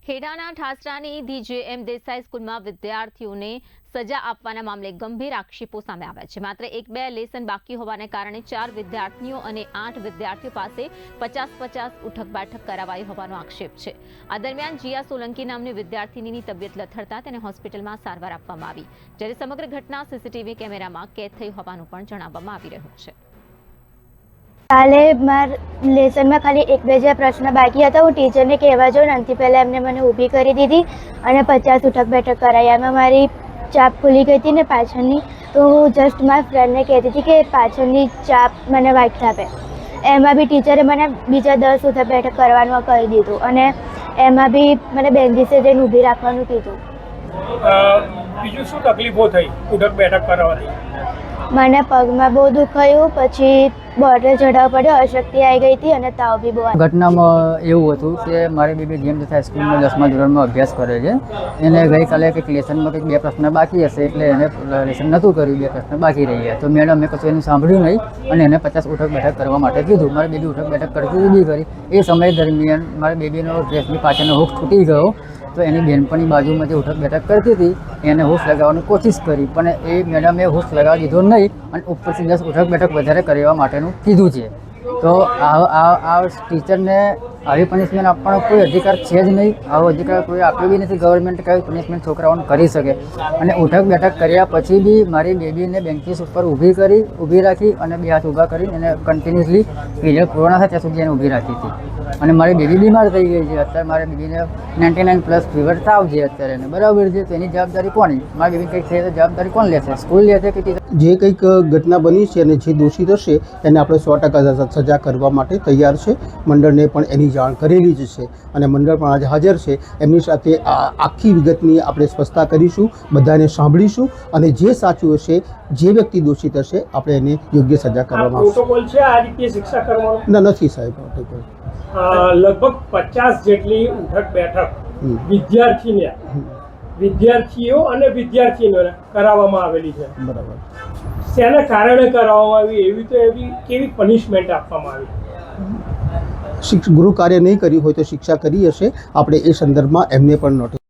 ખેડાના ઠાસરાની the જે.એમ. Desai સ્કૂલમાં વિદ્યાર્થીઓને સજા આપવાના મામલે ગંભીર આક્ષેપો સામે આવ્યા છે. માત્ર 1-2 લેસન બાકી હોવાને કારણે 4 વિદ્યાર્થીઓ અને 8 વિદ્યાર્થીઓ પાસે 50-50 ઉઠક બેઠક કરાવાઈ હોવાનો આક્ષેપ છે. આ દરમિયાન જીયા સોલંકી નામની વિદ્યાર્થીનીની તબિયત લથડતા તેને હોસ્પિટલમાં સારવાર આપવામાં આવી, જ્યારે સમગ્ર ઘટના સીસીટીવી કેમેરામાં કેદ થઈ હોવાનું પણ જણાવવામાં આવી રહ્યું છે. કાલે મારા લેસનમાં ખાલી 1-2 જે પ્રશ્ન બાકી હતા, હું ટીચરને કહેવા જાઉં આનાથી પહેલાં એમને મને ઊભી કરી દીધી અને 50 ઉઠક બેઠક કરાવી. એમાં મારી ચાપ ખુલી ગઈ હતી ને પાછળની, તો હું જસ્ટ મારા ફ્રેન્ડને કહેતી હતી કે પાછળની ચાપ મને વાગી આપે. એમાં બી ટીચરે મને બીજા 10 ઉઠક બેઠક કરવાનું કહી દીધું અને એમાં બી મને બેન્ચીસે જઈને ઊભી રાખવાનું કીધું. બીજું શું તકલીફો થઈ ઉઠક બેઠક કરવાથી? મને પગમાં બહુ દુખાયું, પછી બોટલ ચડાવવા પડ્યો, અશક્તિ આવી ગઈ હતી અને તાવ બી બહુ. ઘટનામાં એવું હતું કે મારી બેબી જે.એમ. દેસાઈ સ્કૂલમાં 10મા ધોરણમાં અભ્યાસ કરે છે. એને ગઈકાલે કંઈક લેસનમાં કંઈક 2 પ્રશ્ન બાકી હશે, એટલે એને લેસન નહોતું કર્યું, 2 પ્રશ્ન બાકી રહી ગયા. તો મેડમે કશું એનું સાંભળ્યું નહીં અને એને 50 ઉઠક બેઠક કરવા માટે કીધું. મારી બેબી ઉઠક બેઠક કરતી ઊભી કરી. એ સમય દરમિયાન મારી બેબીનો ડ્રેસની પાછળનો હૂક છૂટી ગયો, તો એની બહેનપણી બાજુમાં જે ઉઠક બેઠક કરતી હતી એને હોશ લગાવવાની કોશિશ કરી, પણ એ મેડમે હોશ લગાવવા દીધો નહીં અને ઉપરથી 10 ઉઠક બેઠક વધારે કરવા માટેનું કીધું છે. તો આ ટીચરને આવી પનિશમેન્ટ આપવાનો કોઈ અધિકાર છે જ નહીં. આવો અધિકાર કોઈ આપ્યો બી નથી. ગવર્મેન્ટ કઈ પનિશમેન્ટ છોકરાઓને કરી શકે. અને ઉઠક બેઠક કર્યા પછી બી મારી બેબીને બેન્ચીસ ઉપર ઊભી રાખી અને 2 હાથ ઊભા કરી એને કન્ટિન્યુઅસલી પીરિયડ પૂરો ના થાય ત્યાં સુધી એને ઊભી રાખી હતી. અને મારી બેબી બીમાર થઈ ગઈ છે. અત્યારે મારી બેબીને 99+ ફીવર તાવ છે અત્યારે એને, બરાબર છે. તો એની જવાબદારી કોની? મારી બેબી કંઈક થઈ તો જવાબદારી કોણ લેશે? સ્કૂલ લેશે કે ટીચર? જે કંઈક ઘટના બની છે અને જે દોષિત હશે એને આપણે 100% સજા કરવા માટે તૈયાર છે. મંડળને પણ એની જાણ કરેલી જ છે અને મંડળ પણ આજે હાજર છે. એમની સાથે આખી વિગતની આપણે સ્પષ્ટતા કરીશું, બધાને સાંભળીશું અને જે સાચું હશે, જે વ્યક્તિ દોષિત હશે આપણે એને યોગ્ય સજા કરવામાં આવશે. પ્રોટોકોલ છે આ રીતે શિક્ષા કરવાનો? ના, નથી સાહેબ. પ્રોટોકોલ લગભગ 50 જેટલી ઉઠક બેઠક વિદ્યાર્થીઓ અને વિદ્યાર્થીનીઓને કરાવવામાં આવેલી છે. બરાબર. શેના કારણે કરાવવામાં આવી? એવી કેવી પનિશમેન્ટ આપવામાં આવી? ગૃહ કાર્ય નહીં કર્યું હોય તો શિક્ષા કરી હશે. આપણે એ સંદર્ભમાં એમને પણ નોટિસ